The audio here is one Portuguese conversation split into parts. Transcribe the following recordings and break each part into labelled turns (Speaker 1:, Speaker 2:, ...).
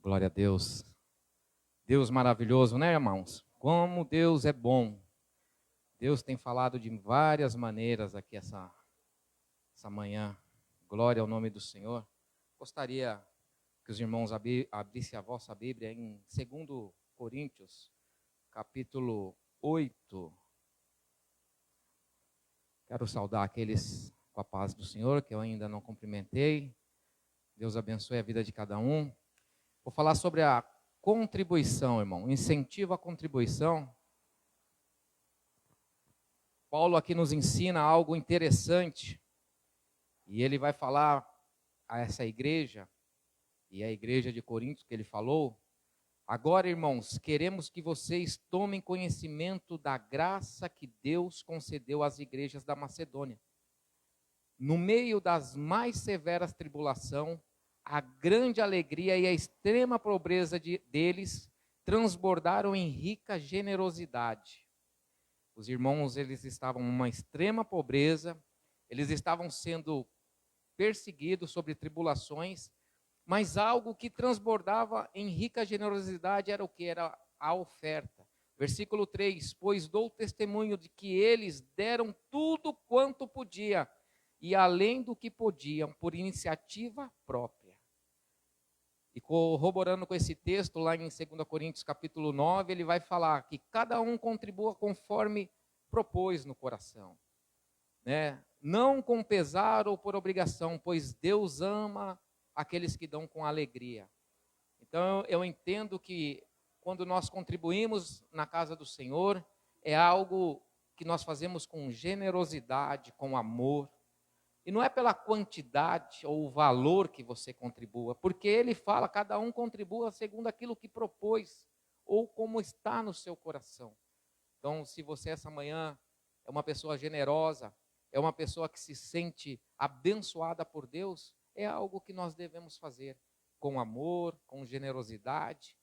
Speaker 1: Glória a Deus. Deus maravilhoso, né, irmãos? Como Deus é bom. Deus tem falado de várias maneiras aqui essa manhã. Glória ao nome do Senhor. Gostaria que os irmãos abrissem a vossa Bíblia em 2 Coríntios, capítulo 8. Quero saudar aqueles com a paz do Senhor, que eu ainda não cumprimentei. Deus abençoe a vida de cada um. Vou falar sobre a contribuição, irmão. Incentivo à contribuição. Paulo aqui nos ensina algo interessante. E ele vai falar a essa igreja, e a igreja de Corinto que ele falou. Agora, irmãos, queremos que vocês tomem conhecimento da graça que Deus concedeu às igrejas da Macedônia. No meio das mais severas tribulações, a grande alegria e a extrema pobreza deles transbordaram em rica generosidade. Os irmãos, eles estavam em uma extrema pobreza, eles estavam sendo perseguidos sobre tribulações, mas algo que transbordava em rica generosidade era o que? Era a oferta. Versículo 3, pois dou testemunho de que eles deram tudo quanto podia, e além do que podiam, por iniciativa própria. E corroborando com esse texto, lá em 2 Coríntios capítulo 9, ele vai falar que cada um contribua conforme propôs no coração, né? Não com pesar ou por obrigação, pois Deus ama aqueles que dão com alegria. Então eu entendo que quando nós contribuímos na casa do Senhor, é algo que nós fazemos com generosidade, com amor. E não é pela quantidade ou o valor que você contribua, porque ele fala, cada um contribua segundo aquilo que propôs, ou como está no seu coração. Então, se você essa manhã é uma pessoa generosa, é uma pessoa que se sente abençoada por Deus, é algo que nós devemos fazer com amor, com generosidade,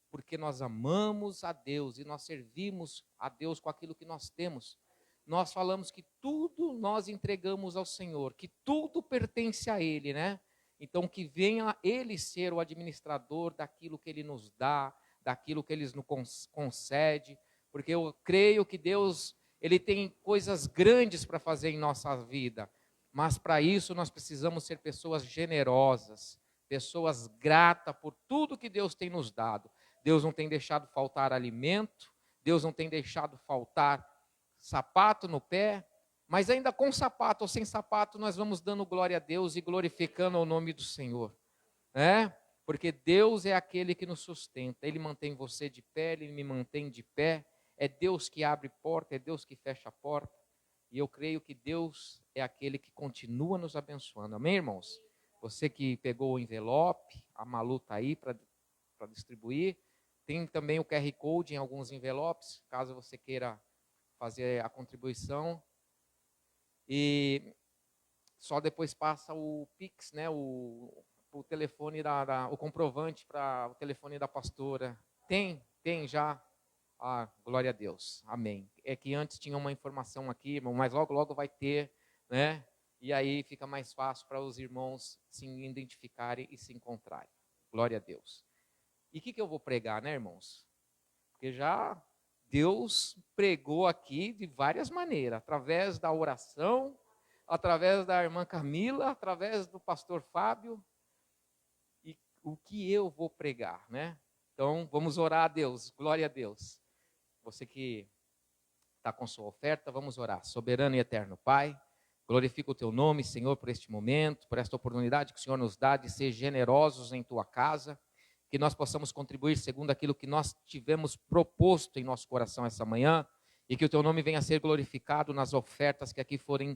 Speaker 1: porque nós amamos a Deus e nós servimos a Deus com aquilo que nós temos. Nós falamos que tudo nós entregamos ao Senhor, que tudo pertence a Ele, né? Então que venha Ele ser o administrador daquilo que Ele nos dá, daquilo que Ele nos concede, porque eu creio que Deus, Ele tem coisas grandes para fazer em nossa vida, mas para isso nós precisamos ser pessoas generosas, pessoas gratas por tudo que Deus tem nos dado. Deus não tem deixado faltar alimento, Deus não tem deixado faltar sapato no pé, mas ainda com sapato ou sem sapato, nós vamos dando glória a Deus e glorificando o nome do Senhor, né? Porque Deus é aquele que nos sustenta, Ele mantém você de pé, Ele me mantém de pé, é Deus que abre porta, é Deus que fecha a porta, e eu creio que Deus é aquele que continua nos abençoando, amém, irmãos? Você que pegou o envelope, a Malu está aí para distribuir, tem também o QR Code em alguns envelopes, caso você queira fazer a contribuição, e só depois passa o Pix, né, o telefone, o comprovante para o telefone da pastora. Tem já. Ah, glória a Deus, amém. É que antes tinha uma informação aqui, irmão, mas logo vai ter, né, e aí fica mais fácil para os irmãos se identificarem e se encontrarem. Glória a Deus. E o que eu vou pregar, né, irmãos? Porque já Deus pregou aqui de várias maneiras, através da oração, através da irmã Camila, através do pastor Fábio. E o que eu vou pregar, né? Então, vamos orar a Deus, glória a Deus. Você que está com sua oferta, vamos orar. Soberano e eterno Pai, glorifica o teu nome, Senhor, por este momento, por esta oportunidade que o Senhor nos dá de ser generosos em tua casa, que nós possamos contribuir segundo aquilo que nós tivemos proposto em nosso coração essa manhã, e que o teu nome venha a ser glorificado nas ofertas que aqui forem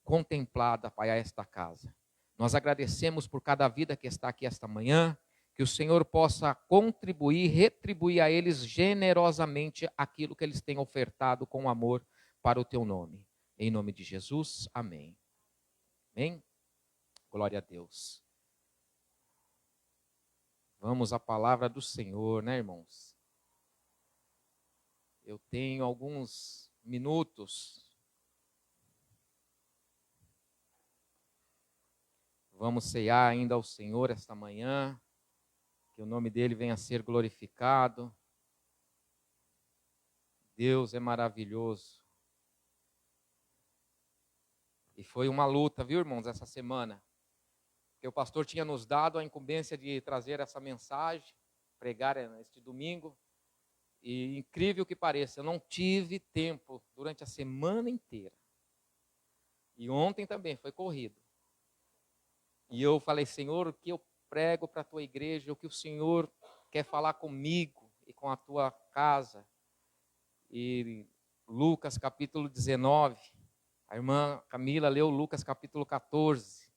Speaker 1: contempladas, Pai, a esta casa. Nós agradecemos por cada vida que está aqui esta manhã, que o Senhor possa contribuir, retribuir a eles generosamente aquilo que eles têm ofertado com amor para o teu nome. Em nome de Jesus, amém. Amém? Glória a Deus. Vamos à palavra do Senhor, né, irmãos? Eu tenho alguns minutos. Vamos cear ainda ao Senhor esta manhã. que o nome dele venha a ser glorificado. Deus é maravilhoso. E foi uma luta, viu, irmãos, essa semana. Porque o pastor tinha nos dado a incumbência de trazer essa mensagem, pregar este domingo. E incrível que pareça, eu não tive tempo durante a semana inteira. E ontem também foi corrido. E eu falei, Senhor, o que eu prego para a tua igreja, o que o Senhor quer falar comigo e com a tua casa. E Lucas capítulo 19, a irmã Camila leu Lucas capítulo 14.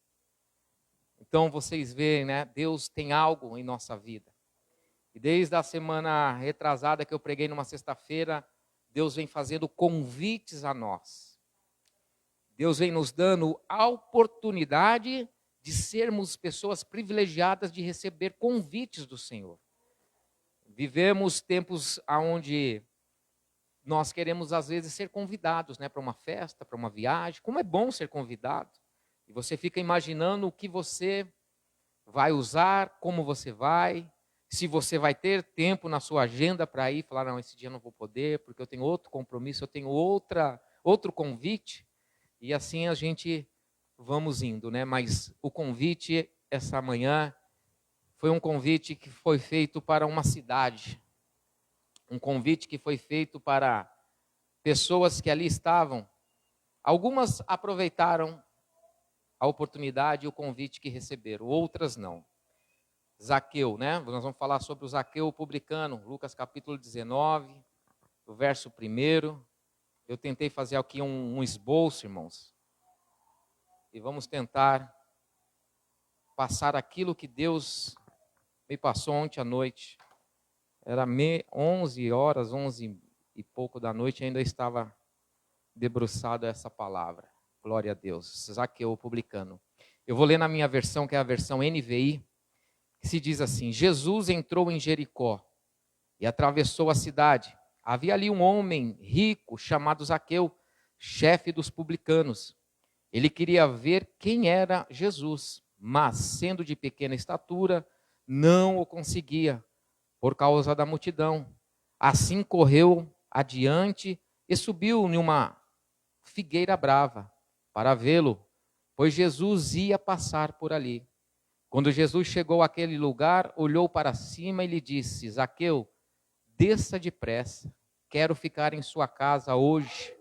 Speaker 1: Então vocês veem, né? Deus tem algo em nossa vida. E desde a semana retrasada que eu preguei numa sexta-feira, Deus vem fazendo convites a nós. Deus vem nos dando a oportunidade de sermos pessoas privilegiadas de receber convites do Senhor. Vivemos tempos onde nós queremos às vezes ser convidados, né, para uma festa, para uma viagem. Como é bom ser convidado. E você fica imaginando o que você vai usar, como você vai, se você vai ter tempo na sua agenda para ir, falar, não, esse dia eu não vou poder, porque eu tenho outro compromisso, eu tenho outro convite. E assim a gente vamos indo, né? Mas o convite essa manhã foi um convite que foi feito para uma cidade. Um convite que foi feito para pessoas que ali estavam. Algumas aproveitaram a oportunidade e o convite que receberam, outras não. Zaqueu, né? Nós vamos falar sobre o Zaqueu publicano, Lucas capítulo 19, o verso 1. Eu tentei fazer aqui um esboço, irmãos. E vamos tentar passar aquilo que Deus me passou ontem à noite. Era 11 horas, 11 e pouco da noite, ainda estava debruçado a essa palavra. Glória a Deus. Zaqueu publicano. Eu vou ler na minha versão, que é a versão NVI, que se diz assim: Jesus entrou em Jericó e atravessou a cidade. Havia ali um homem rico chamado Zaqueu, chefe dos publicanos. Ele queria ver quem era Jesus, mas, sendo de pequena estatura, não o conseguia, por causa da multidão. Assim correu adiante e subiu em uma figueira brava para vê-lo, pois Jesus ia passar por ali. Quando Jesus chegou àquele lugar, olhou para cima e lhe disse: Zaqueu, desça depressa, quero ficar em sua casa hoje.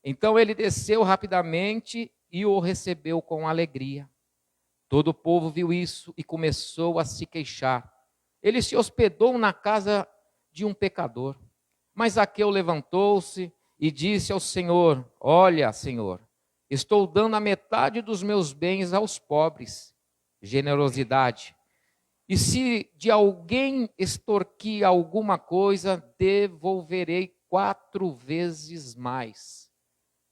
Speaker 1: Então ele desceu rapidamente e o recebeu com alegria. Todo o povo viu isso e começou a se queixar. Ele se hospedou na casa de um pecador. Mas Zaqueu levantou-se e disse ao Senhor: Olha, Senhor, estou dando a metade dos meus bens aos pobres. Generosidade. E se de alguém extorquir alguma coisa, devolverei 4 vezes mais.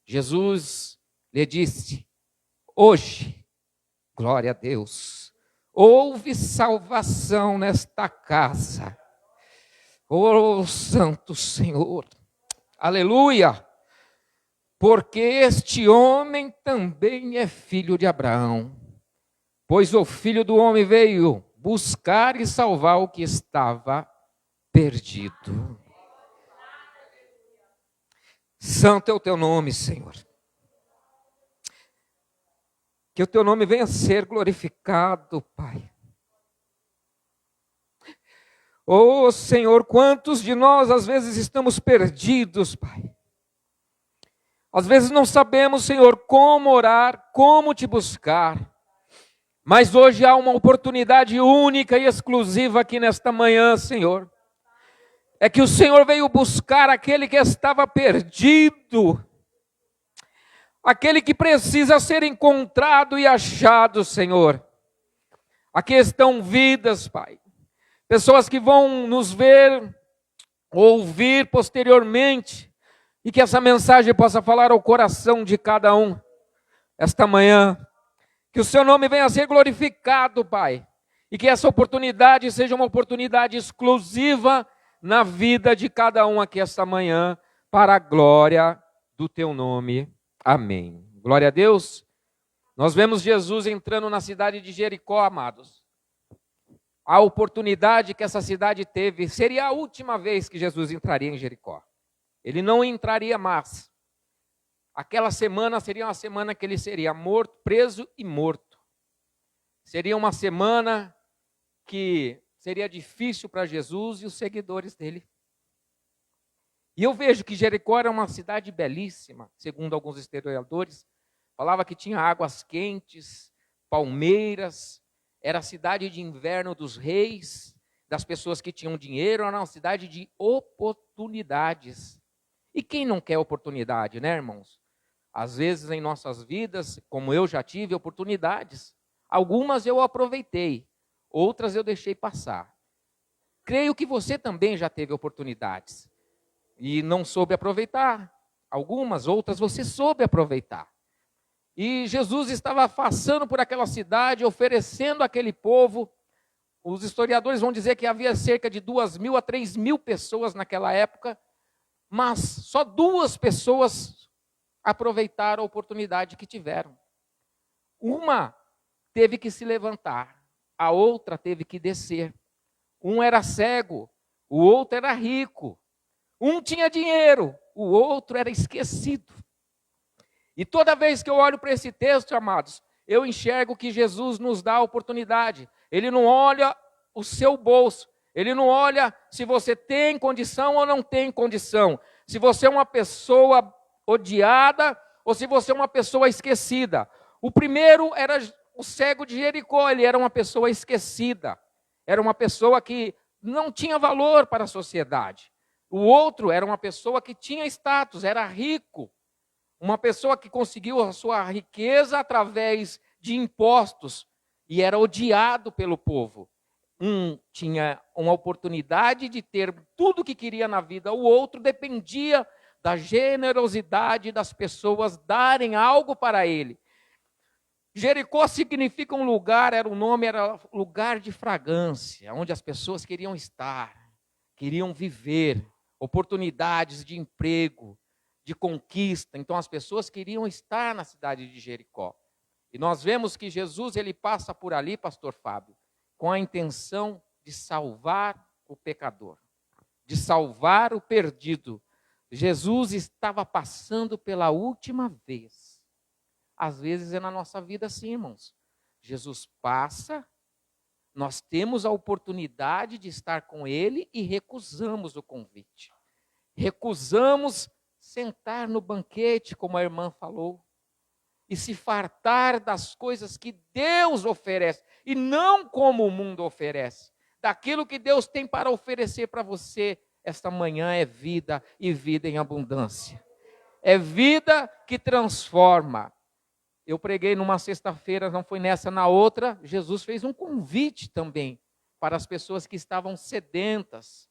Speaker 1: Jesus lhe disse: Hoje, glória a Deus, houve salvação nesta casa. Oh, Santo Senhor, aleluia, porque este homem também é filho de Abraão, pois o Filho do Homem veio buscar e salvar o que estava perdido. Santo é o teu nome, Senhor. Que o teu nome venha a ser glorificado, Pai. Oh, Senhor, quantos de nós às vezes estamos perdidos, Pai. Às vezes não sabemos, Senhor, como orar, como te buscar. Mas hoje há uma oportunidade única e exclusiva aqui nesta manhã, Senhor. É que o Senhor veio buscar aquele que estava perdido. Aquele que precisa ser encontrado e achado, Senhor. Aqui estão vidas, Pai. Pessoas que vão nos ver, ouvir posteriormente. E que essa mensagem possa falar ao coração de cada um. Esta manhã. Que o seu nome venha a ser glorificado, Pai. E que essa oportunidade seja uma oportunidade exclusiva na vida de cada um aqui esta manhã, para a glória do teu nome. Amém. Glória a Deus. Nós vemos Jesus entrando na cidade de Jericó, amados. a oportunidade que essa cidade teve, seria a última vez que Jesus entraria em Jericó. Ele não entraria mais. Aquela semana seria uma semana que ele seria morto, preso e morto. Seria uma semana que seria difícil para Jesus e os seguidores dele. E eu vejo que Jericó era uma cidade belíssima, segundo alguns historiadores. Falava que tinha águas quentes, palmeiras, era a cidade de inverno dos reis, das pessoas que tinham dinheiro, era uma cidade de oportunidades. E quem não quer oportunidade, né, irmãos? Às vezes em nossas vidas, como eu já tive oportunidades, algumas eu aproveitei, outras eu deixei passar. Creio que você também já teve oportunidades e não soube aproveitar. Algumas, outras você soube aproveitar. E Jesus estava passando por aquela cidade, oferecendo àquele povo. Os historiadores vão dizer que havia cerca de 2.000 a 3.000 pessoas naquela época, mas só 2 pessoas aproveitaram a oportunidade que tiveram. Uma teve que se levantar, a outra teve que descer. Um era cego, o outro era rico. Um tinha dinheiro, o outro era esquecido. E toda vez que eu olho para esse texto, amados, eu enxergo que Jesus nos dá a oportunidade. Ele não olha o seu bolso, ele não olha se você tem condição ou não tem condição, se você é uma pessoa odiada ou se você é uma pessoa esquecida. O primeiro era o cego de Jericó, ele era uma pessoa esquecida, era uma pessoa que não tinha valor para a sociedade. O outro era uma pessoa que tinha status, era rico, uma pessoa que conseguiu a sua riqueza através de impostos e era odiado pelo povo. Um tinha uma oportunidade de ter tudo o que queria na vida, o outro dependia da generosidade das pessoas darem algo para ele. Jericó significa um lugar, era lugar de fragrância, onde as pessoas queriam estar, queriam viver, oportunidades de emprego, de conquista. Então as pessoas queriam estar na cidade de Jericó. E nós vemos que Jesus ele passa por ali, pastor Fábio, com a intenção de salvar o pecador, de salvar o perdido. Jesus estava passando pela última vez. Às vezes é na nossa vida assim, irmãos. Jesus passa, nós temos a oportunidade de estar com ele e recusamos o convite. Recusamos sentar no banquete, como a irmã falou, e se fartar das coisas que Deus oferece, e não como o mundo oferece. Daquilo que Deus tem para oferecer para você esta manhã é vida e vida em abundância. É vida que transforma. Eu preguei numa sexta-feira, não foi nessa, na outra, Jesus fez um convite também para as pessoas que estavam sedentas.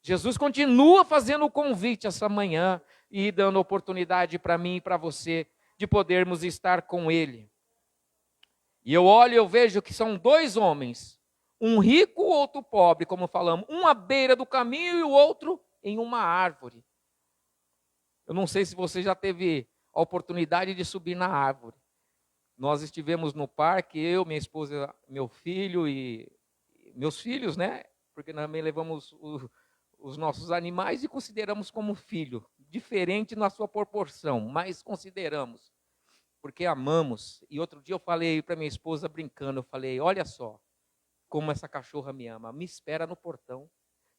Speaker 1: Jesus continua fazendo o convite essa manhã e dando oportunidade para mim e para você de podermos estar com Ele. E eu olho e eu vejo que são 2 homens, um rico e outro pobre, como falamos, um à beira do caminho e o outro em uma árvore. Eu não sei se você já teve a oportunidade de subir na árvore. Nós estivemos no parque, eu, minha esposa, meu filho e meus filhos, né? Porque nós também levamos os nossos animais e consideramos como filho, diferente na sua proporção, mas consideramos, porque amamos. E outro dia eu falei para minha esposa brincando, eu falei, olha só, como essa cachorra me ama, me espera no portão,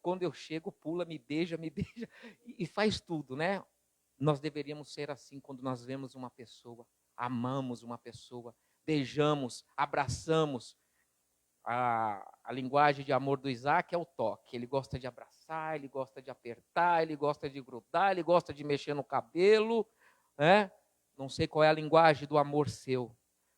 Speaker 1: quando eu chego pula, me beija e faz tudo, né? Nós deveríamos ser assim quando nós vemos uma pessoa, amamos uma pessoa, beijamos, abraçamos. A linguagem de amor do Isaac é o toque. Ele gosta de abraçar, ele gosta de apertar, ele gosta de grudar, ele gosta de mexer no cabelo, né? Não sei qual é a linguagem do amor seu,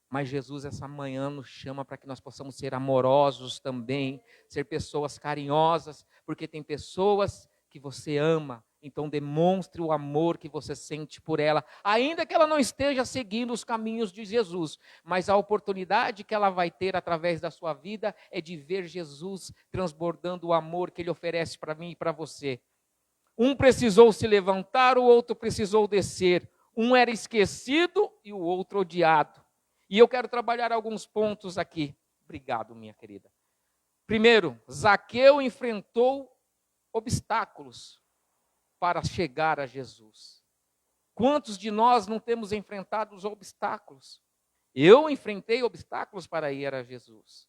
Speaker 1: mas Jesus essa manhã nos chama para que nós possamos ser amorosos também, ser pessoas carinhosas, porque tem pessoas que você ama, então demonstre o amor que você sente por ela, ainda que ela não esteja seguindo os caminhos de Jesus, mas a oportunidade que ela vai ter através da sua vida é de ver Jesus transbordando o amor que Ele oferece para mim e para você. Um precisou se levantar, o outro precisou descer. Um era esquecido e o outro odiado. E eu quero trabalhar alguns pontos aqui. Obrigado, minha querida. Primeiro, Zaqueu enfrentou obstáculos para chegar a Jesus. Quantos de nós não temos enfrentado os obstáculos? Eu enfrentei obstáculos para ir a Jesus.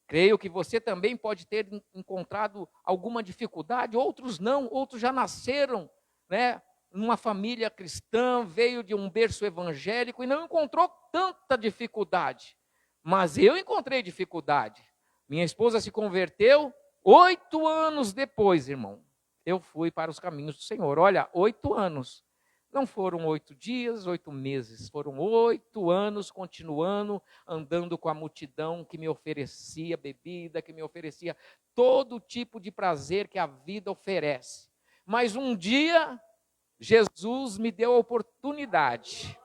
Speaker 1: Creio que você também pode ter encontrado alguma dificuldade, outros não, outros já nasceram, né, numa família cristã, veio de um berço evangélico e não encontrou tanta dificuldade. Mas eu encontrei dificuldade. Minha esposa se converteu 8 anos depois, irmão. Eu fui para os caminhos do Senhor. Olha, 8 anos. Não foram 8 dias, 8 meses. Foram 8 anos continuando, andando com a multidão que me oferecia bebida, que me oferecia todo tipo de prazer que a vida oferece. Mas um dia, Jesus me deu a oportunidade.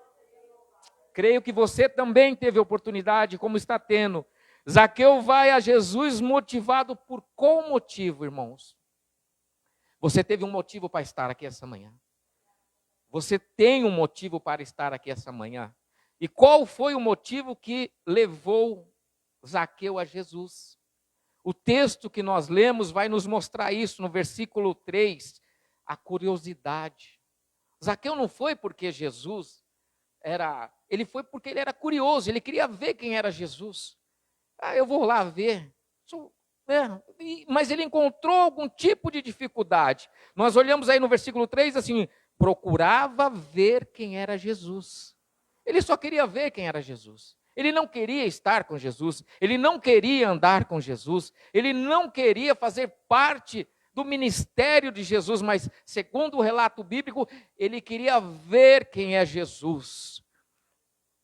Speaker 1: Creio que você também teve oportunidade, como está tendo. Zaqueu vai a Jesus motivado por qual motivo, irmãos? Você teve um motivo para estar aqui essa manhã. Você tem um motivo para estar aqui essa manhã. E qual foi o motivo que levou Zaqueu a Jesus? O texto que nós lemos vai nos mostrar isso no versículo 3, a curiosidade. Zaqueu não foi porque Jesus ele foi porque ele era curioso, ele queria ver quem era Jesus. Eu vou lá ver. Mas ele encontrou algum tipo de dificuldade. Nós olhamos aí no versículo 3, assim, procurava ver quem era Jesus. Ele só queria ver quem era Jesus. Ele não queria estar com Jesus, ele não queria andar com Jesus, ele não queria fazer parte do ministério de Jesus, mas segundo o relato bíblico, ele queria ver quem é Jesus.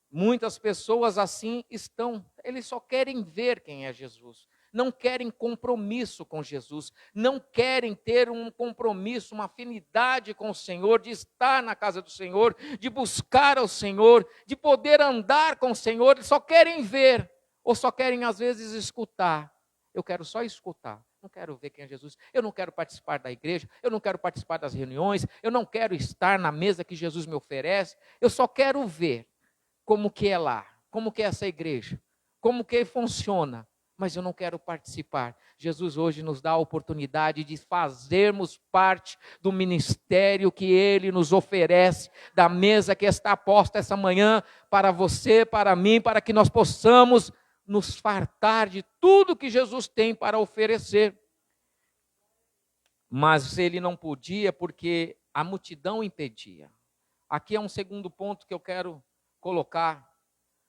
Speaker 1: Muitas pessoas assim estão, eles só querem ver quem é Jesus. Não querem compromisso com Jesus, não querem ter um compromisso, uma afinidade com o Senhor, de estar na casa do Senhor, de buscar ao Senhor, de poder andar com o Senhor, eles só querem ver, ou só querem às vezes escutar. Eu quero só escutar, não quero ver quem é Jesus, eu não quero participar da igreja, eu não quero participar das reuniões, eu não quero estar na mesa que Jesus me oferece, eu só quero ver como que é lá, como que é essa igreja, como que funciona. Mas eu não quero participar. Jesus hoje nos dá a oportunidade de fazermos parte do ministério que Ele nos oferece, da mesa que está posta essa manhã para você, para mim, para que nós possamos nos fartar de tudo que Jesus tem para oferecer. Mas Ele não podia porque a multidão impedia. Aqui é um segundo ponto que eu quero colocar.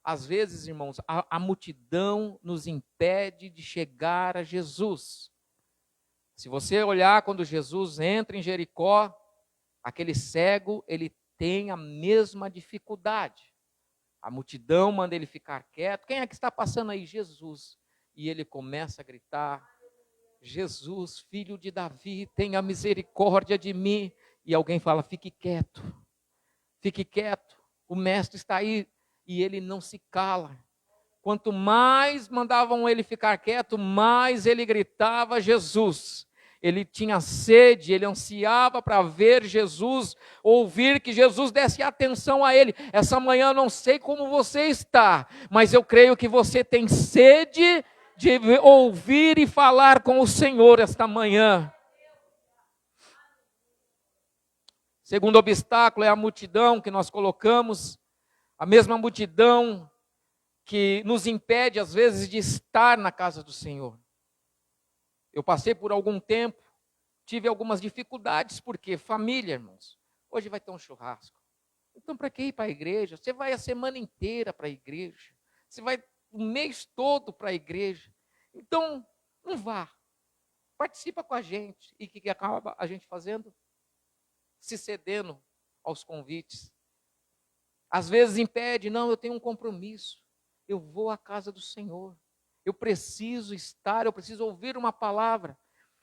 Speaker 1: Às vezes, irmãos, a multidão nos impede de chegar a Jesus. Se você olhar quando Jesus entra em Jericó, aquele cego, ele tem a mesma dificuldade. A multidão manda ele ficar quieto. Quem é que está passando aí? Jesus. E ele começa a gritar: Jesus, filho de Davi, tenha misericórdia de mim. E alguém fala: fique quieto, o mestre está aí. E ele não se cala. Quanto mais mandavam ele ficar quieto, mais ele gritava Jesus. Ele tinha sede, ele ansiava para ver Jesus, ouvir que Jesus desse atenção a ele. Essa manhã eu não sei como você está, mas eu creio que você tem sede de ouvir e falar com o Senhor esta manhã. Segundo obstáculo é a multidão que nós colocamos. A mesma multidão que nos impede, às vezes, de estar na casa do Senhor. Eu passei por algum tempo, tive algumas dificuldades, porque família, irmãos, hoje vai ter um churrasco. Então, para que ir para a igreja? Você vai a semana inteira para a igreja. Você vai o mês todo para a igreja. Então, não vá. Participa com a gente. E o que acaba a gente fazendo? Se cedendo aos convites. Às vezes impede, não, eu tenho um compromisso, eu vou à casa do Senhor, eu preciso estar, eu preciso ouvir uma palavra,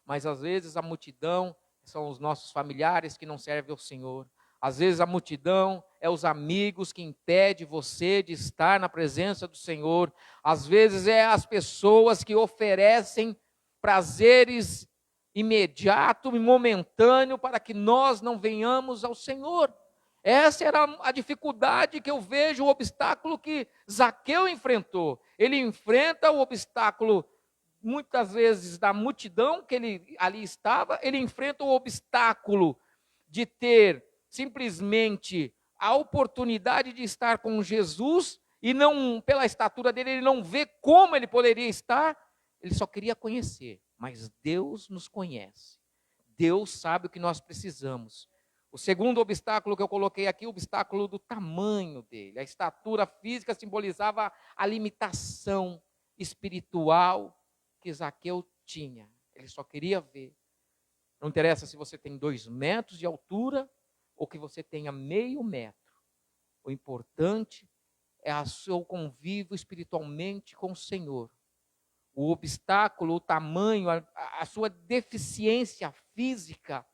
Speaker 1: mas às vezes a multidão são os nossos familiares que não servem ao Senhor, às vezes a multidão é os amigos que impedem você de estar na presença do Senhor, às vezes é as pessoas que oferecem prazeres imediatos e momentâneos para que nós não venhamos ao Senhor. Essa era a dificuldade que eu vejo, o obstáculo que Zaqueu enfrentou. Ele enfrenta o obstáculo muitas vezes da multidão que ele ali estava, ele enfrenta o obstáculo de ter simplesmente a oportunidade de estar com Jesus e não, pela estatura dele, ele não vê como ele poderia estar, ele só queria conhecer, mas Deus nos conhece. Deus sabe o que nós precisamos. O segundo obstáculo que eu coloquei aqui, o obstáculo do tamanho dele. A estatura física simbolizava a limitação espiritual que Zaqueu tinha. Ele só queria ver. Não interessa se você tem 2 metros de altura ou que você tenha meio metro. O importante é o seu convívio espiritualmente com o Senhor. O obstáculo, o tamanho, a sua deficiência física,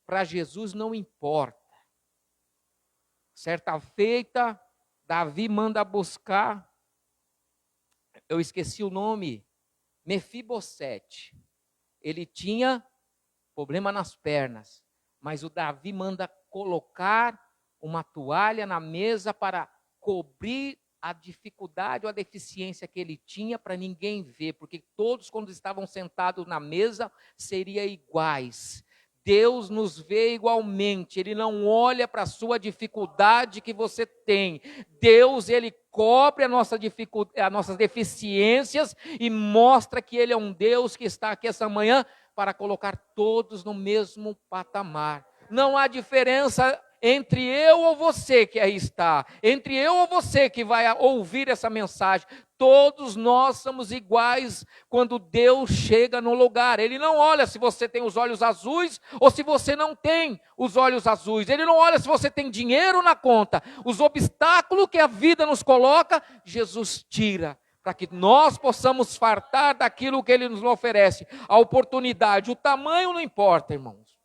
Speaker 1: para Jesus não importa. Certa feita, Davi manda buscar, eu esqueci o nome, Mefibosete. Ele tinha problema nas pernas, mas o Davi manda colocar uma toalha na mesa para cobrir a dificuldade ou a deficiência que ele tinha para ninguém ver, porque todos, quando estavam sentados na mesa, seriam iguais. Deus nos vê igualmente, Ele não olha para a sua dificuldade que você tem. Deus, Ele cobre as nossas deficiências e mostra que Ele é um Deus que está aqui essa manhã para colocar todos no mesmo patamar. Não há diferença entre eu ou você que aí está, entre eu ou você que vai ouvir essa mensagem. Todos nós somos iguais quando Deus chega no lugar. Ele não olha se você tem os olhos azuis ou se você não tem os olhos azuis. Ele não olha se você tem dinheiro na conta. Os obstáculos que a vida nos coloca, Jesus tira, para que nós possamos fartar daquilo que Ele nos oferece. A oportunidade, o tamanho não importa, irmãos.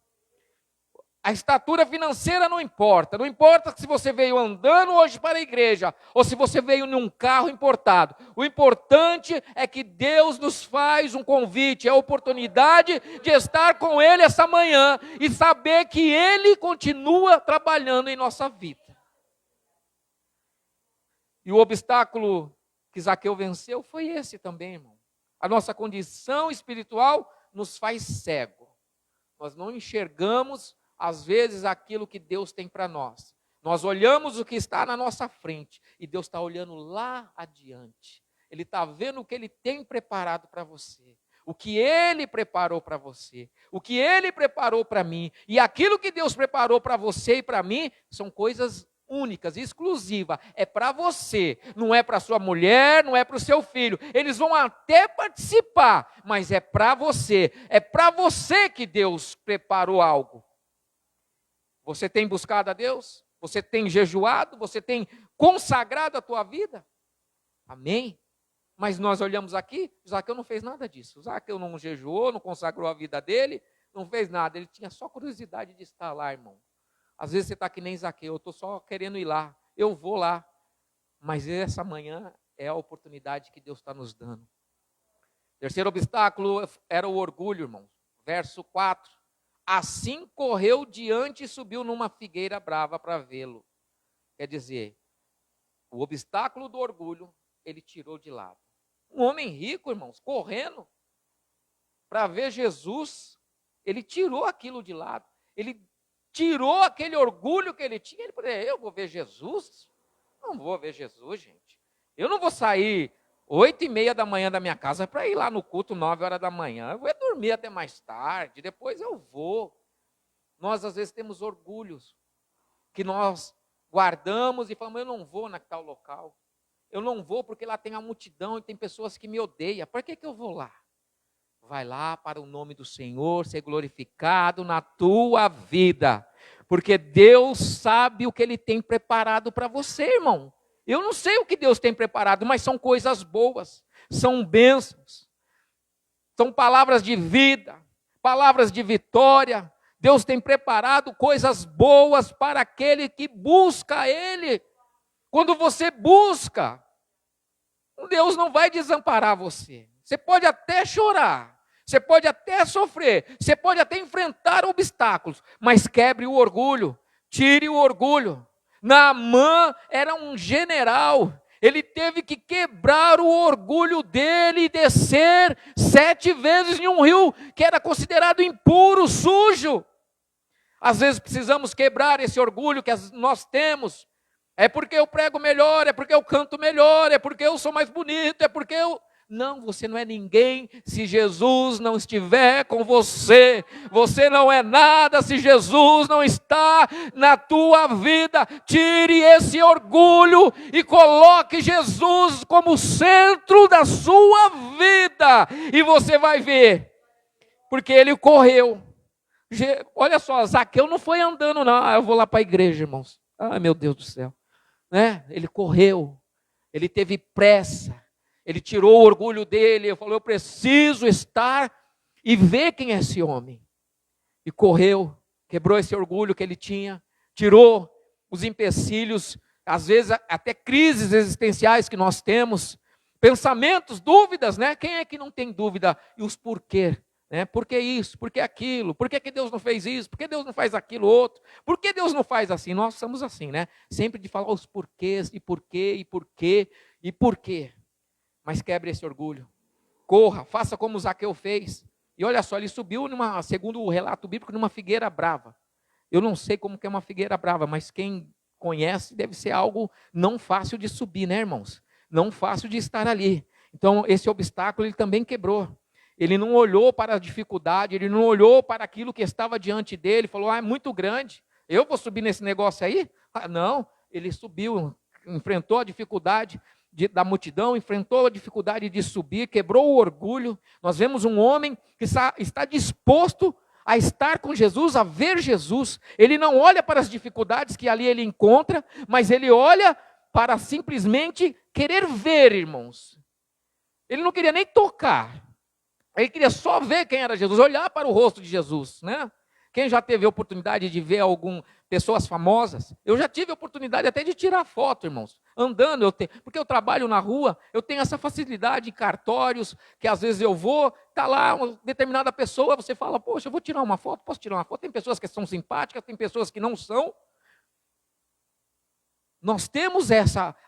Speaker 1: A estatura financeira não importa. Não importa se você veio andando hoje para a igreja ou se você veio num carro importado. O importante é que Deus nos faz um convite, a oportunidade de estar com Ele essa manhã e saber que Ele continua trabalhando em nossa vida. E o obstáculo que Zaqueu venceu foi esse também, irmão. A nossa condição espiritual nos faz cego. Nós não enxergamos às vezes aquilo que Deus tem para nós. Nós olhamos o que está na nossa frente e Deus está olhando lá adiante. Ele está vendo o que Ele tem preparado para você, o que Ele preparou para você, o que Ele preparou para mim. E aquilo que Deus preparou para você e para mim são coisas únicas, exclusivas. É para você, não é para sua mulher, não é para o seu filho. Eles vão até participar, mas é para você. É para você que Deus preparou algo. Você tem buscado a Deus? Você tem jejuado? Você tem consagrado a tua vida? Amém? Mas nós olhamos aqui, Zaqueu não fez nada disso. Zaqueu não jejuou, não consagrou a vida dele, não fez nada. Ele tinha só curiosidade de estar lá, irmão. Às vezes você está que nem Zaqueu, eu estou só querendo ir lá. Eu vou lá. Mas essa manhã é a oportunidade que Deus está nos dando. Terceiro obstáculo era o orgulho, irmão. Verso 4. Assim correu diante e subiu numa figueira brava para vê-lo. Quer dizer, o obstáculo do orgulho, ele tirou de lado. Um homem rico, irmãos, correndo para ver Jesus, ele tirou aquilo de lado. Ele tirou aquele orgulho que ele tinha. Ele falou, eu vou ver Jesus? Não vou ver Jesus, gente. Eu não vou sair 8h30 da manhã da minha casa para ir lá no culto 9 horas da manhã. Eu vou dormir até mais tarde, depois eu vou. Nós às vezes temos orgulhos que nós guardamos e falamos, eu não vou na tal local. Eu não vou porque lá tem a multidão e tem pessoas que me odeiam. Por que eu vou lá? Vai lá para o nome do Senhor ser glorificado na tua vida. Porque Deus sabe o que Ele tem preparado para você, irmão. Eu não sei o que Deus tem preparado, mas são coisas boas, são bênçãos, são palavras de vida, palavras de vitória. Deus tem preparado coisas boas para aquele que busca Ele. Quando você busca, Deus não vai desamparar você. Você pode até chorar, você pode até sofrer, você pode até enfrentar obstáculos, mas quebre o orgulho, tire o orgulho. Naamã era um general, Ele teve que quebrar o orgulho dele e descer 7 vezes em um rio que era considerado impuro, sujo. Às vezes precisamos quebrar esse orgulho que nós temos. É porque eu prego melhor, é porque eu canto melhor, é porque eu sou mais bonito, é porque eu... Não, você não é ninguém se Jesus não estiver com você. Você não é nada se Jesus não está na tua vida. Tire esse orgulho e coloque Jesus como centro da sua vida. E você vai ver, porque ele correu. Olha só, Zaqueu não foi andando, não. Eu vou lá para a igreja, irmãos. Ai, meu Deus do céu. Né? Ele correu, ele teve pressa. Ele tirou o orgulho dele, ele falou, eu preciso estar e ver quem é esse homem. E correu, quebrou esse orgulho que ele tinha, tirou os empecilhos, às vezes até crises existenciais que nós temos, pensamentos, dúvidas, né? Quem é que não tem dúvida? E os porquê, né? Por que isso? Por que aquilo? Por que Deus não fez isso? Por que Deus não faz aquilo outro? Por que Deus não faz assim? Nós somos assim, né? Sempre de falar os porquês, e porquê, e porquê, e porquê. Mas quebre esse orgulho, corra, faça como Zaqueu fez. E olha só, ele subiu, segundo o relato bíblico, numa figueira brava. Eu não sei como que é uma figueira brava, mas quem conhece deve ser algo não fácil de subir, né, irmãos? Não fácil de estar ali. Então, esse obstáculo ele também quebrou. Ele não olhou para a dificuldade, ele não olhou para aquilo que estava diante dele, falou, é muito grande, eu vou subir nesse negócio aí? Não, ele subiu, enfrentou a dificuldade da multidão, enfrentou a dificuldade de subir, quebrou o orgulho. Nós vemos um homem que está disposto a estar com Jesus, a ver Jesus. Ele não olha para as dificuldades que ali ele encontra, mas ele olha para simplesmente querer ver, irmãos. Ele não queria nem tocar, ele queria só ver quem era Jesus, olhar para o rosto de Jesus, né? Quem já teve a oportunidade de ver pessoas famosas? Eu já tive a oportunidade até de tirar foto, irmãos. Andando, porque eu trabalho na rua, eu tenho essa facilidade em cartórios, que às vezes eu vou, está lá uma determinada pessoa, você fala, poxa, eu vou tirar uma foto, posso tirar uma foto? Tem pessoas que são simpáticas, tem pessoas que não são. Nós temos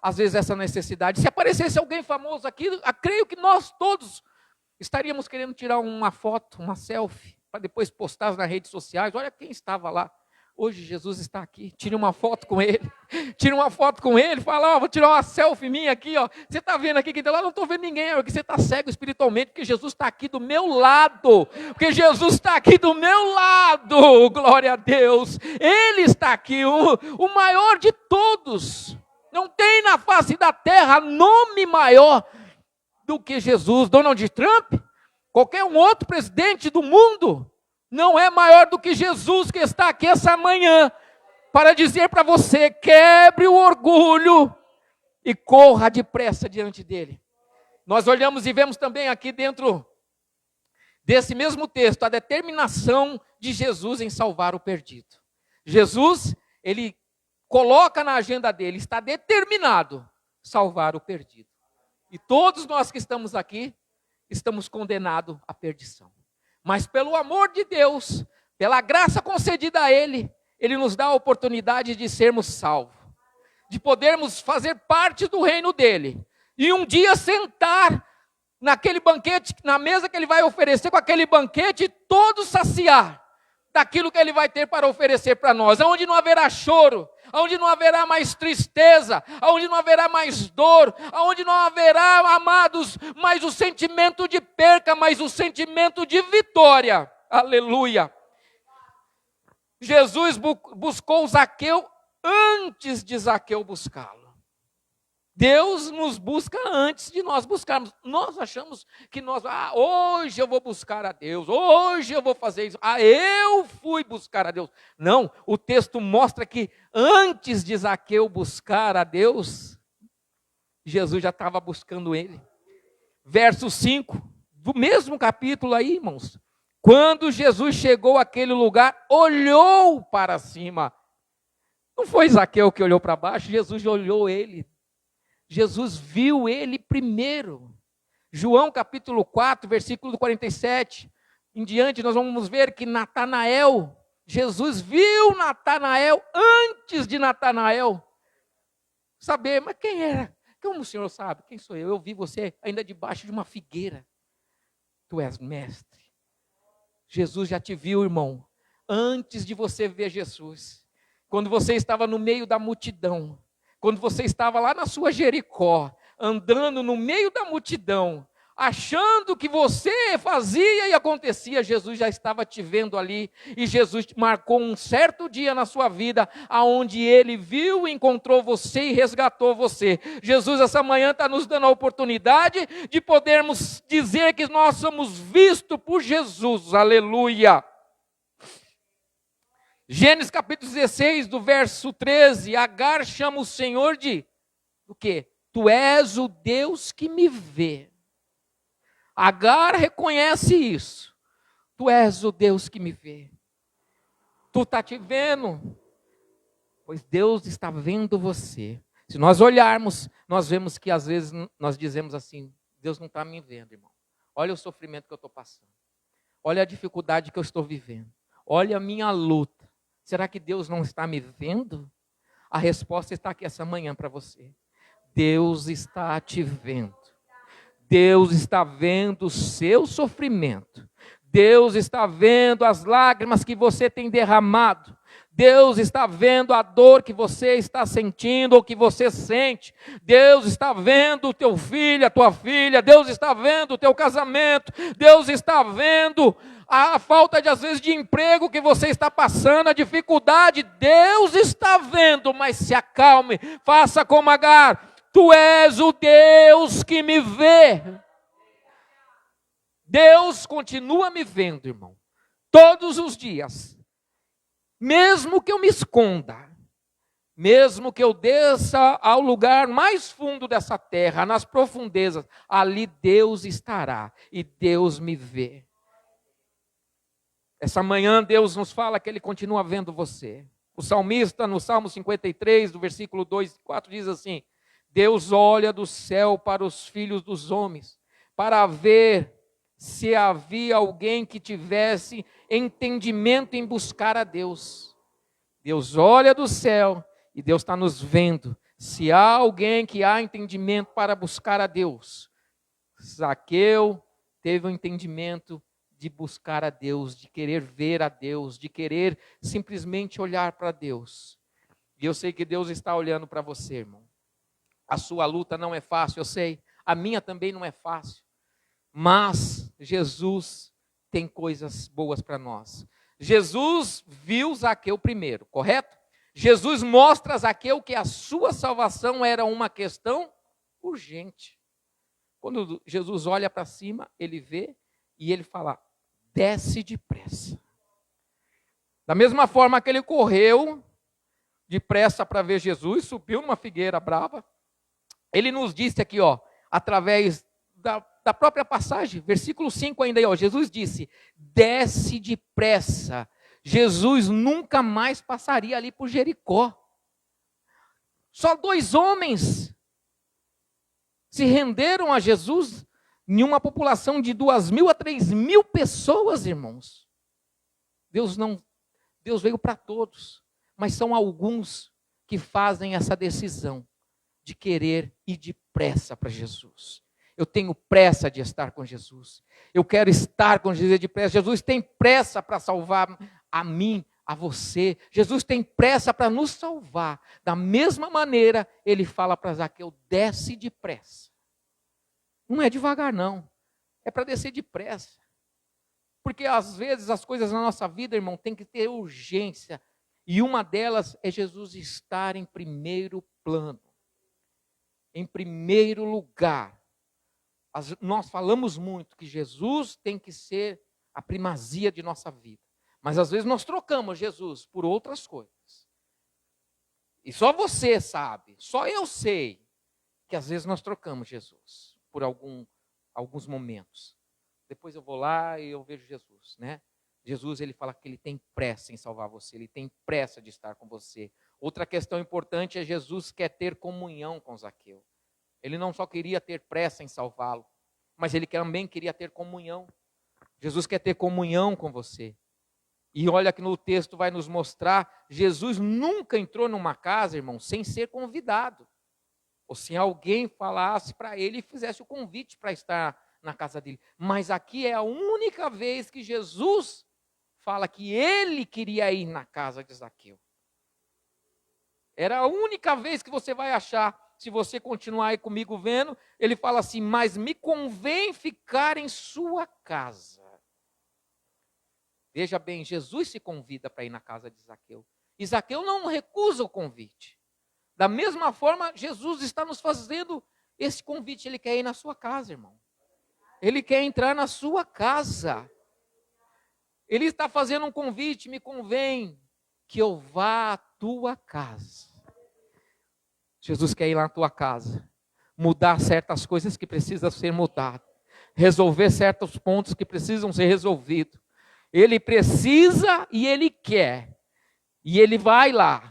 Speaker 1: às vezes essa necessidade. Se aparecesse alguém famoso aqui, eu creio que nós todos estaríamos querendo tirar uma foto, uma selfie, para depois postar nas redes sociais. Olha quem estava lá. Hoje Jesus está aqui. Tire uma foto com ele. Tire uma foto com ele. Fala, vou tirar uma selfie minha aqui. Ó. Você está vendo aqui? Quem está lá? Não estou vendo ninguém. Porque você está cego espiritualmente. Porque Jesus está aqui do meu lado. Porque Jesus está aqui do meu lado. Glória a Deus. Ele está aqui. O maior de todos. Não tem na face da terra nome maior do que Jesus. Donald Trump? Qualquer um outro presidente do mundo não é maior do que Jesus, que está aqui essa manhã para dizer para você, quebre o orgulho e corra depressa diante dele. Nós olhamos e vemos também aqui dentro desse mesmo texto a determinação de Jesus em salvar o perdido. Jesus, ele coloca na agenda dele, está determinado a salvar o perdido. E todos nós que estamos aqui, estamos condenados à perdição. Mas pelo amor de Deus, pela graça concedida a Ele, Ele nos dá a oportunidade de sermos salvos, de podermos fazer parte do reino dEle, e um dia sentar naquele banquete, na mesa que Ele vai oferecer, com aquele banquete, e todos saciar daquilo que Ele vai ter para oferecer para nós, onde não haverá choro, onde não haverá mais tristeza, onde não haverá mais dor, onde não haverá, amados, mais o sentimento de perca, mas o sentimento de vitória. Aleluia. Jesus buscou Zaqueu antes de Zaqueu buscá-lo. Deus nos busca antes de nós buscarmos. Nós achamos que hoje eu vou buscar a Deus, hoje eu vou fazer isso, eu fui buscar a Deus. Não, o texto mostra que antes de Zaqueu buscar a Deus, Jesus já estava buscando ele. Verso 5, do mesmo capítulo aí, irmãos. Quando Jesus chegou àquele lugar, olhou para cima. Não foi Zaqueu que olhou para baixo, Jesus olhou ele. Jesus viu ele primeiro. João capítulo 4, versículo 47. Em diante nós vamos ver que Natanael, Jesus viu Natanael antes de Natanael saber, mas quem era?
Speaker 2: Como o Senhor sabe? Quem sou eu? Eu vi você ainda debaixo de uma figueira. Tu és mestre. Jesus já te viu, irmão, antes de você ver Jesus. Quando você estava no meio da multidão, quando você estava lá na sua Jericó, andando no meio da multidão, achando que você fazia e acontecia, Jesus já estava te vendo ali, e Jesus marcou um certo dia na sua vida, aonde Ele viu, encontrou você e resgatou você. Jesus essa manhã está nos dando a oportunidade de podermos dizer que nós somos vistos por Jesus, aleluia. Gênesis capítulo 16, do verso 13, Agar chama o Senhor de, o quê? Tu és o Deus que me vê. Agar reconhece isso. Tu és o Deus que me vê. Tu está te vendo, pois Deus está vendo você. Se nós olharmos, nós vemos que às vezes nós dizemos assim, Deus não está me vendo, irmão. Olha o sofrimento que eu estou passando. Olha a dificuldade que eu estou vivendo. Olha a minha luta. Será que Deus não está me vendo? A resposta está aqui essa manhã para você. Deus está te vendo. Deus está vendo o seu sofrimento. Deus está vendo as lágrimas que você tem derramado. Deus está vendo a dor que você está sentindo ou que você sente. Deus está vendo o teu filho, a tua filha. Deus está vendo o teu casamento. Deus está vendo a falta de, às vezes, de emprego que você está passando, a dificuldade. Deus está vendo, mas se acalme. Faça como Agar. Tu és o Deus que me vê. Deus continua me vendo, irmão. Todos os dias. Mesmo que eu me esconda. Mesmo que eu desça ao lugar mais fundo dessa terra, nas profundezas. Ali Deus estará. E Deus me vê. Essa manhã Deus nos fala que Ele continua vendo você. O salmista no Salmo 53, do versículo 2 e 4, diz assim: Deus olha do céu para os filhos dos homens, para ver se havia alguém que tivesse entendimento em buscar a Deus. Deus olha do céu e Deus está nos vendo. Se há alguém que há entendimento para buscar a Deus. Zaqueu teve um entendimento de buscar a Deus, de querer ver a Deus, de querer simplesmente olhar para Deus. E eu sei que Deus está olhando para você, irmão. A sua luta não é fácil, eu sei. A minha também não é fácil. Mas Jesus tem coisas boas para nós. Jesus viu Zaqueu primeiro, correto? Jesus mostra a Zaqueu que a sua salvação era uma questão urgente. Quando Jesus olha para cima, ele vê e ele fala, desce depressa. Da mesma forma que ele correu depressa para ver Jesus, subiu numa figueira brava. Ele nos disse aqui, através da própria passagem, versículo 5 ainda aí, Jesus disse, desce depressa. Jesus nunca mais passaria ali por Jericó. Só 2 homens se renderam a Jesus em uma população de 2.000 a 3.000 pessoas, irmãos. Deus veio para todos, mas são alguns que fazem essa decisão de querer ir depressa para Jesus. Eu tenho pressa de estar com Jesus. Eu quero estar com Jesus depressa. Jesus tem pressa para salvar a mim, a você. Jesus tem pressa para nos salvar. Da mesma maneira, ele fala para Zaqueu, desce depressa. Não é devagar, não. É para descer depressa. Porque às vezes as coisas na nossa vida, irmão, tem que ter urgência. E uma delas é Jesus estar em primeiro plano. Em primeiro lugar. Nós falamos muito que Jesus tem que ser a primazia de nossa vida. Mas às vezes nós trocamos Jesus por outras coisas. E só você sabe, só eu sei, que às vezes nós trocamos Jesus por alguns momentos. Depois eu vou lá e eu vejo Jesus, né? Jesus, ele fala que ele tem pressa em salvar você, ele tem pressa de estar com você. Outra questão importante é Jesus quer ter comunhão com Zaqueu. Ele não só queria ter pressa em salvá-lo, mas ele também queria ter comunhão. Jesus quer ter comunhão com você. E olha que no texto vai nos mostrar, Jesus nunca entrou numa casa, irmão, sem ser convidado. ou se alguém falasse para ele e fizesse o convite para estar na casa dele. Mas aqui é a única vez que Jesus fala que ele queria ir na casa de Zaqueu. Era a única vez que você vai achar, se você continuar aí comigo vendo, ele fala assim: mas me convém ficar em sua casa. Veja bem, Jesus se convida para ir na casa de Zaqueu. E Zaqueu não recusa o convite. Da mesma forma, Jesus está nos fazendo esse convite. Ele quer ir na sua casa, irmão. Ele quer entrar na sua casa. Ele está fazendo um convite: me convém que eu vá à tua casa. Jesus quer ir lá na tua casa, mudar certas coisas que precisam ser mudadas, resolver certos pontos que precisam ser resolvidos. Ele precisa e ele quer. E ele vai lá.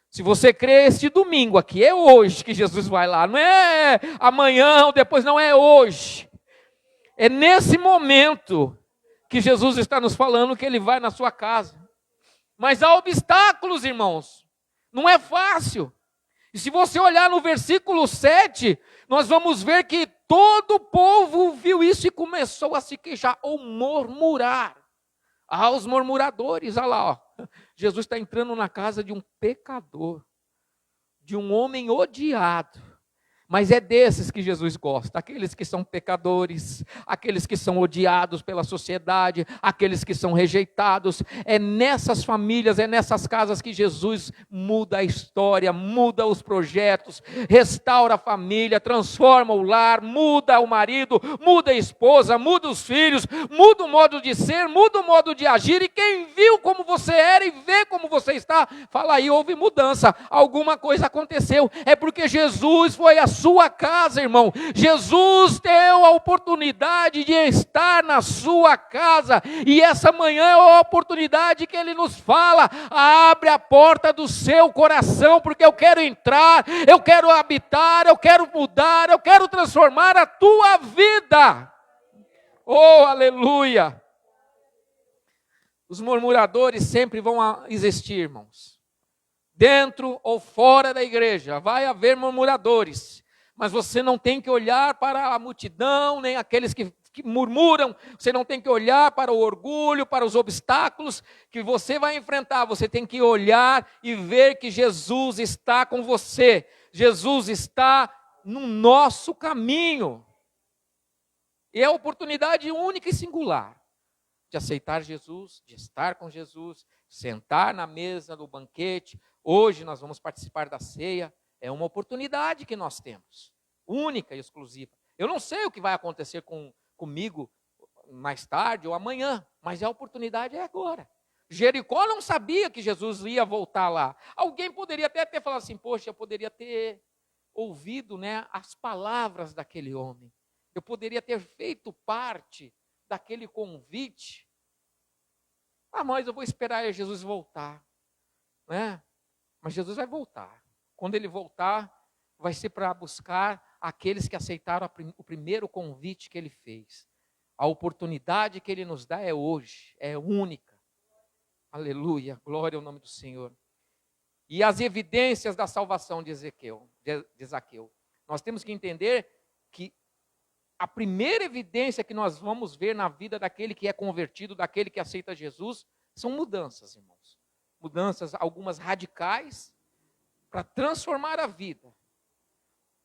Speaker 2: Se você crê, este domingo aqui, é hoje que Jesus vai lá. Não é amanhã ou depois, não, é hoje. É nesse momento que Jesus está nos falando que ele vai na sua casa. Mas há obstáculos, irmãos. Não é fácil. E se você olhar no versículo 7, nós vamos ver que todo o povo viu isso e começou a se queixar ou murmurar. Aos murmuradores, olha lá, ó. Jesus está entrando na casa de um pecador, de um homem odiado. Mas é desses que Jesus gosta, aqueles que são pecadores, aqueles que são odiados pela sociedade, aqueles que são rejeitados. É nessas famílias, é nessas casas que Jesus muda a história, muda os projetos, restaura a família, transforma o lar, muda o marido, muda a esposa, muda os filhos, muda o modo de ser, muda o modo de agir. E quem viu como você era e vê como você está, fala aí, houve mudança, alguma coisa aconteceu. É porque Jesus foi a sua casa, irmão. Jesus deu a oportunidade de estar na sua casa, e essa manhã é a oportunidade que ele nos fala: abre a porta do seu coração, porque eu quero entrar, eu quero habitar, eu quero mudar, eu quero transformar a tua vida. Oh, aleluia! Os murmuradores sempre vão existir, irmãos. Dentro ou fora da igreja vai haver murmuradores. Mas você não tem que olhar para a multidão, nem aqueles que murmuram. Você não tem que olhar para o orgulho, para os obstáculos que você vai enfrentar. Você tem que olhar e ver que Jesus está com você. Jesus está no nosso caminho. E é a oportunidade única e singular de aceitar Jesus, de estar com Jesus, sentar na mesa do banquete. Hoje nós vamos participar da ceia. É uma oportunidade que nós temos, única e exclusiva. Eu não sei o que vai acontecer comigo mais tarde ou amanhã, mas a oportunidade é agora. Jericó não sabia que Jesus ia voltar lá. Alguém poderia até ter falado assim: poxa, eu poderia ter ouvido, né, as palavras daquele homem. Eu poderia ter feito parte daquele convite. Mas eu vou esperar Jesus voltar, né? Mas Jesus vai voltar. Quando ele voltar, vai ser para buscar aqueles que aceitaram o primeiro convite que ele fez. A oportunidade que ele nos dá é hoje, é única. Aleluia, glória ao nome do Senhor. E as evidências da salvação de Zaqueu. Nós temos que entender que a primeira evidência que nós vamos ver na vida daquele que é convertido, daquele que aceita Jesus, são mudanças, irmãos. Mudanças, algumas radicais, para transformar a vida,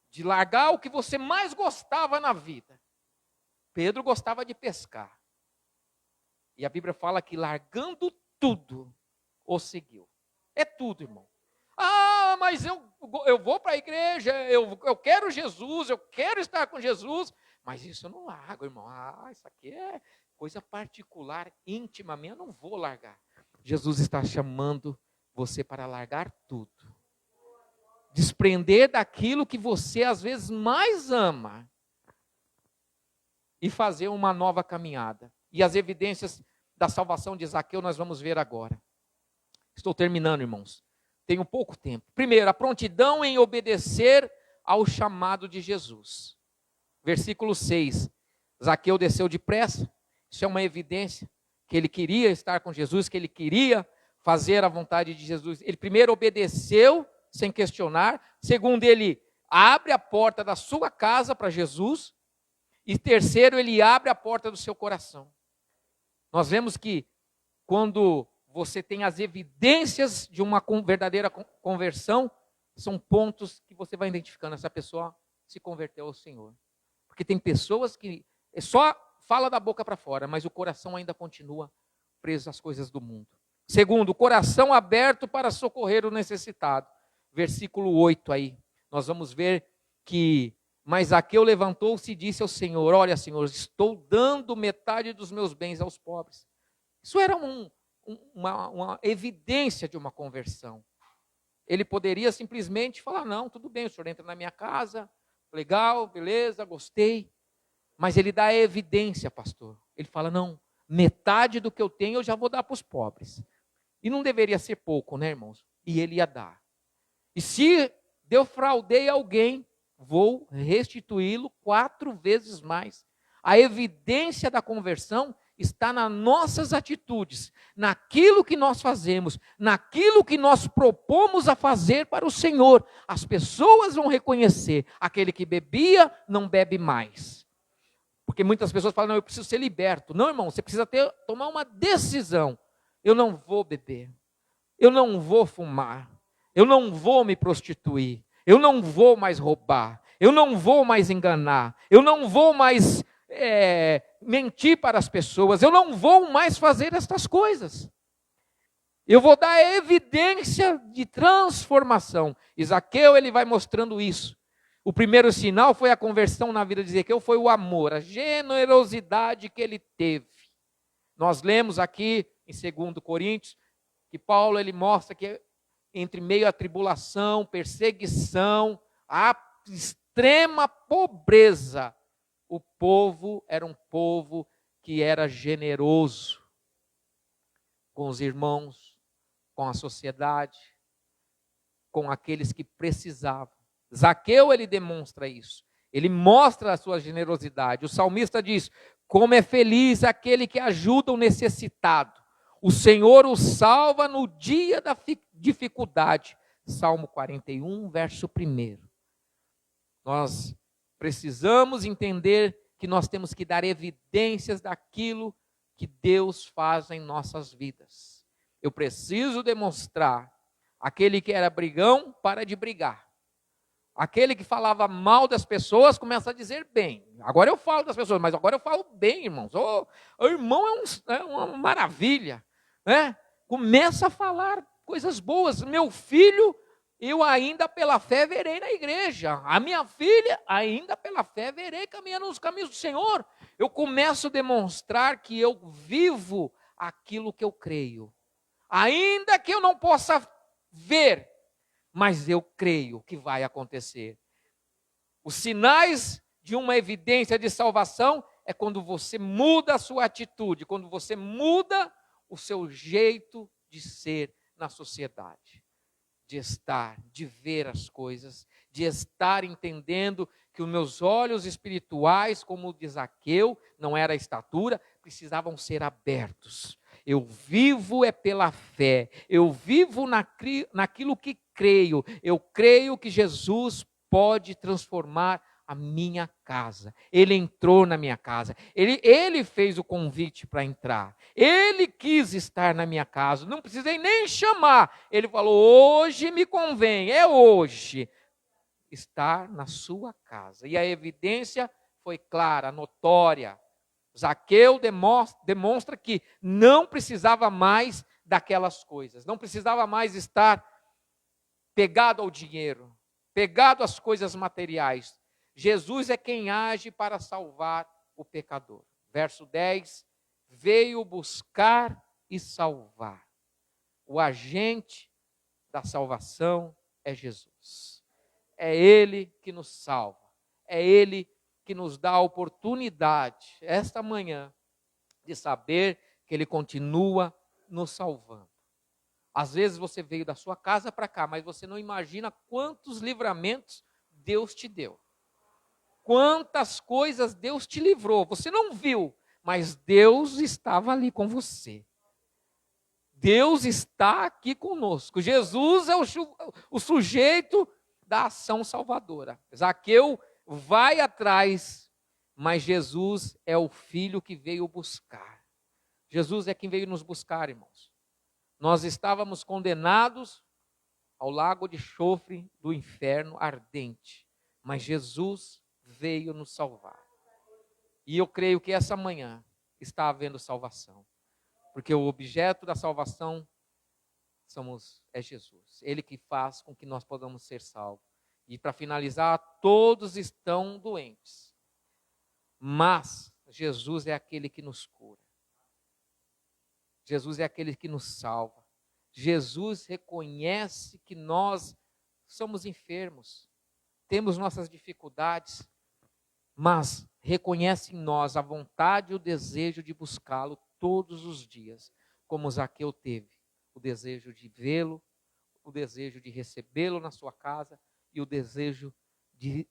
Speaker 2: de largar o que você mais gostava na vida. Pedro gostava de pescar, e a Bíblia fala que largando tudo, o seguiu. É tudo, irmão. Mas eu vou para a igreja, eu quero Jesus, eu quero estar com Jesus, mas isso eu não largo, irmão. Isso aqui é coisa particular, íntima minha, eu não vou largar. Jesus está chamando você para largar tudo. Desprender daquilo que você às vezes mais ama e fazer uma nova caminhada. E as evidências da salvação de Zaqueu nós vamos ver agora. Estou terminando, irmãos. Tenho pouco tempo. Primeiro, a prontidão em obedecer ao chamado de Jesus. Versículo 6. Zaqueu desceu depressa. Isso é uma evidência que ele queria estar com Jesus, que ele queria fazer a vontade de Jesus. Ele primeiro obedeceu sem questionar. Segundo, ele abre a porta da sua casa para Jesus. E terceiro, ele abre a porta do seu coração. Nós vemos que quando você tem as evidências de uma verdadeira conversão, são pontos que você vai identificando, essa pessoa se converteu ao Senhor. Porque tem pessoas que só fala da boca para fora, mas o coração ainda continua preso às coisas do mundo. Segundo, o coração aberto para socorrer o necessitado. Versículo 8 aí, nós vamos ver que, mas Zaqueu levantou-se e disse ao Senhor, olha Senhor, estou dando metade dos meus bens aos pobres. Isso era uma evidência de uma conversão. Ele poderia simplesmente falar, não, tudo bem, o senhor entra na minha casa, legal, beleza, gostei. Mas ele dá a evidência, pastor. Ele fala, não, metade do que eu tenho eu já vou dar para os pobres. E não deveria ser pouco, né, irmãos? E ele ia dar. E se defraudei alguém, vou restituí-lo 4 vezes mais. A evidência da conversão está nas nossas atitudes, naquilo que nós fazemos, naquilo que nós propomos a fazer para o Senhor. As pessoas vão reconhecer, aquele que bebia não bebe mais. Porque muitas pessoas falam, não, eu preciso ser liberto. Não, irmão, você precisa tomar uma decisão. Eu não vou beber, eu não vou fumar, eu não vou me prostituir, eu não vou mais roubar, eu não vou mais enganar, eu não vou mais mentir para as pessoas, eu não vou mais fazer estas coisas. Eu vou dar evidência de transformação. E Zaqueu, ele vai mostrando isso. O primeiro sinal foi a conversão na vida de Zaqueu, foi o amor, a generosidade que ele teve. Nós lemos aqui em 2 Coríntios, que Paulo ele mostra que entre meio à tribulação, perseguição, a extrema pobreza, o povo era um povo que era generoso com os irmãos, com a sociedade, com aqueles que precisavam. Zaqueu, ele demonstra isso. Ele mostra a sua generosidade. O salmista diz, como é feliz aquele que ajuda o necessitado. O Senhor o salva no dia da dificuldade. Salmo 41, verso 1. Nós precisamos entender que nós temos que dar evidências daquilo que Deus faz em nossas vidas. Eu preciso demonstrar. Aquele que era brigão, para de brigar. Aquele que falava mal das pessoas, começa a dizer bem. Agora eu falo das pessoas, mas agora eu falo bem, irmãos. O irmão é uma maravilha. Né? Começa a falar coisas boas. Meu filho, eu ainda pela fé verei na igreja. A minha filha, ainda pela fé verei caminhando nos caminhos do Senhor. Eu começo a demonstrar que eu vivo aquilo que eu creio. Ainda que eu não possa ver, mas eu creio que vai acontecer. Os sinais de uma evidência de salvação é quando você muda a sua atitude, quando você muda o seu jeito de ser na sociedade, de estar, de ver as coisas, de estar entendendo que os meus olhos espirituais, como o de Zaqueu, não era a estatura, precisavam ser abertos. Eu vivo é pela fé, eu vivo naquilo que creio, eu creio que Jesus pode transformar a minha casa. Ele entrou na minha casa, ele fez o convite para entrar, ele quis estar na minha casa, não precisei nem chamar, ele falou, hoje me convém, é hoje, estar na sua casa. E a evidência foi clara, notória. Zaqueu demonstra que não precisava mais daquelas coisas, não precisava mais estar pegado ao dinheiro, pegado às coisas materiais. Jesus é quem age para salvar o pecador. Verso 10, veio buscar e salvar. O agente da salvação é Jesus. É Ele que nos salva, é Ele que nos dá a oportunidade, esta manhã, de saber que Ele continua nos salvando. Às vezes você veio da sua casa para cá, mas você não imagina quantos livramentos Deus te deu. Quantas coisas Deus te livrou. Você não viu, mas Deus estava ali com você. Deus está aqui conosco. Jesus é o sujeito da ação salvadora. Zaqueu vai atrás, mas Jesus é o filho que veio buscar. Jesus é quem veio nos buscar, irmãos. Nós estávamos condenados ao lago de enxofre do inferno ardente, mas Jesus veio nos salvar. E eu creio que essa manhã está havendo salvação, porque o objeto da salvação é Jesus. Ele que faz com que nós possamos ser salvos. E para finalizar, todos estão doentes, mas Jesus é aquele que nos cura. Jesus é aquele que nos salva. Jesus reconhece que nós somos enfermos, temos nossas dificuldades, mas reconhece em nós a vontade e o desejo de buscá-lo todos os dias, como Zaqueu teve, o desejo de vê-lo, o desejo de recebê-lo na sua casa e o desejo de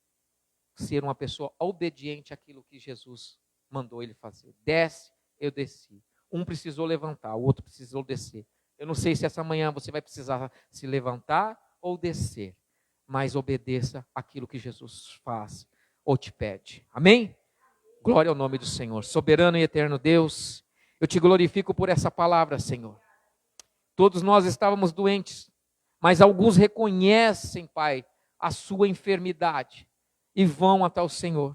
Speaker 2: ser uma pessoa obediente àquilo que Jesus mandou ele fazer. Desce, eu desci. Um precisou levantar, o outro precisou descer. Eu não sei se essa manhã você vai precisar se levantar ou descer, mas obedeça aquilo que Jesus faz ou te pede. Amém? Glória ao nome do Senhor. Soberano e eterno Deus, eu te glorifico por essa palavra, Senhor. Todos nós estávamos doentes, mas alguns reconhecem, Pai, a sua enfermidade e vão até o Senhor.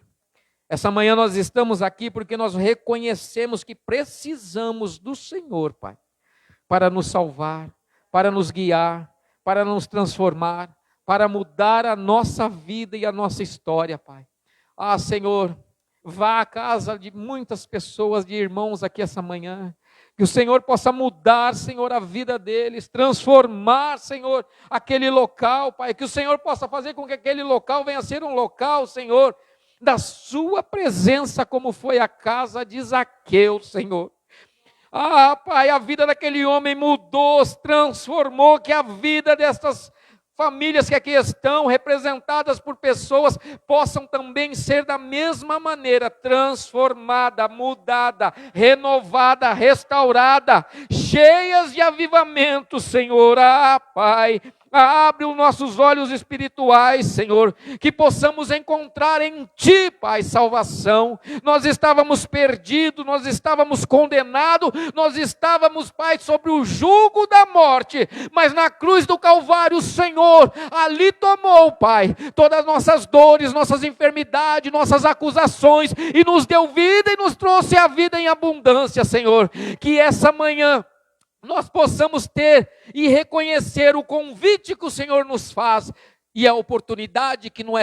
Speaker 2: Essa manhã nós estamos aqui porque nós reconhecemos que precisamos do Senhor, Pai, para nos salvar, para nos guiar, para nos transformar, para mudar a nossa vida e a nossa história, Pai. Ah, Senhor, vá à casa de muitas pessoas, de irmãos aqui essa manhã, que o Senhor possa mudar, Senhor, a vida deles, transformar, Senhor, aquele local, Pai, que o Senhor possa fazer com que aquele local venha a ser um local, Senhor, da sua presença, como foi a casa de Zaqueu, Senhor. Ah, Pai, a vida daquele homem mudou, se transformou, que a vida destas famílias que aqui estão, representadas por pessoas, possam também ser da mesma maneira transformada, mudada, renovada, restaurada, cheias de avivamento, Senhor. Ah, Pai, abre os nossos olhos espirituais, Senhor, que possamos encontrar em Ti, Pai, salvação. Nós estávamos perdidos, nós estávamos condenados, nós estávamos, Pai, sobre o jugo da morte, mas na cruz do Calvário, o Senhor ali tomou, Pai, todas as nossas dores, nossas enfermidades, nossas acusações, e nos deu vida e nos trouxe a vida em abundância, Senhor. Que essa manhã nós possamos ter e reconhecer o convite que o Senhor nos faz e a oportunidade que não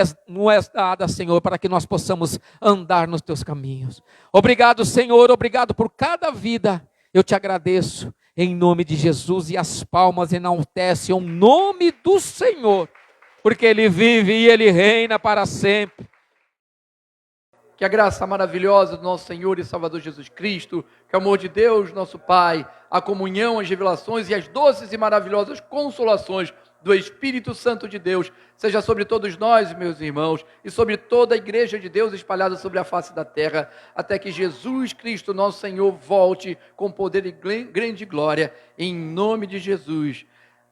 Speaker 2: é dada, Senhor, para que nós possamos andar nos Teus caminhos. Obrigado, Senhor, obrigado por cada vida. Eu te agradeço em nome de Jesus, e as palmas enaltecem o nome do Senhor, porque Ele vive e Ele reina para sempre.
Speaker 3: Que a graça maravilhosa do nosso Senhor e Salvador Jesus Cristo, que o amor de Deus, nosso Pai, a comunhão, as revelações e as doces e maravilhosas consolações do Espírito Santo de Deus, seja sobre todos nós, meus irmãos, e sobre toda a igreja de Deus espalhada sobre a face da terra, até que Jesus Cristo, nosso Senhor, volte com poder e grande glória, em nome de Jesus.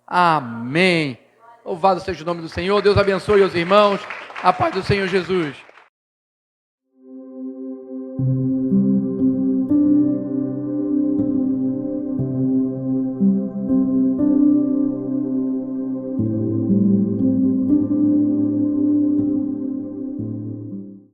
Speaker 3: Amém. Louvado seja o nome do Senhor. Deus abençoe os irmãos. A paz do Senhor Jesus.